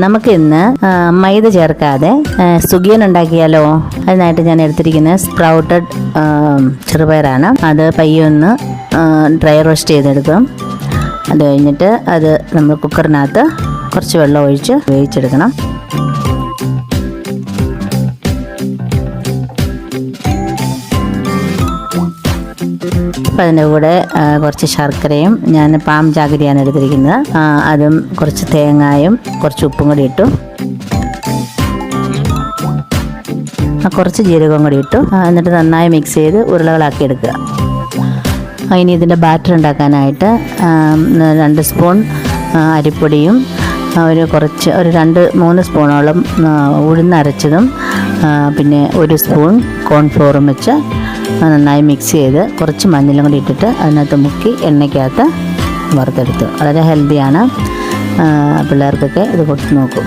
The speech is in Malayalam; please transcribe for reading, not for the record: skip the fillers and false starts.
നമുക്ക് ഇന്ന് മൈദ ചേർക്കാതെ സുഗിയൻ ഉണ്ടാക്കിയാലോ? അതിനായിട്ട് ഞാൻ എടുത്തിരിക്കുന്നത് സ്പ്രൗട്ടഡ് ചെറുപയറാണ്. അത് പയ്യൊന്ന് ഡ്രൈ റോസ്റ്റ് ചെയ്തെടുക്കും. അത് കഴിഞ്ഞിട്ട് അത് നമ്മൾ കുക്കറിനകത്ത് കുറച്ച് വെള്ളം ഒഴിച്ച് വേവിച്ചെടുക്കണം. അപ്പം അതിൻ്റെ കൂടെ കുറച്ച് ശർക്കരയും, ഞാൻ പാം ജാഗരിയാണ് എടുത്തിരിക്കുന്നത്, അതും കുറച്ച് തേങ്ങായും കുറച്ച് ഉപ്പും കൂടി ഇട്ടു. കുറച്ച് ജീരകവും കൂടി ഇട്ടു. എന്നിട്ട് നന്നായി മിക്സ് ചെയ്ത് ഉരുളകളാക്കി എടുക്കുക. ഇനി ഇതിൻ്റെ ബാറ്റർ ഉണ്ടാക്കാനായിട്ട് 2 സ്പൂൺ അരിപ്പൊടിയും ഒരു 2-3 സ്പൂണോളം ഉഴുന്നരച്ചതും പിന്നെ 1 സ്പൂൺ കോൺഫ്ലോറും വെച്ച് നന്നായി മിക്സ് ചെയ്ത് കുറച്ച് മഞ്ഞളും കൂടി ഇട്ടിട്ട് അതിനകത്ത് മുക്കി എണ്ണയ്ക്കകത്ത് വറുത്തെടുത്തു. വളരെ ഹെൽത്തിയാണ്. പിള്ളേർക്കൊക്കെ ഇത് കൊടുത്ത് നോക്കും.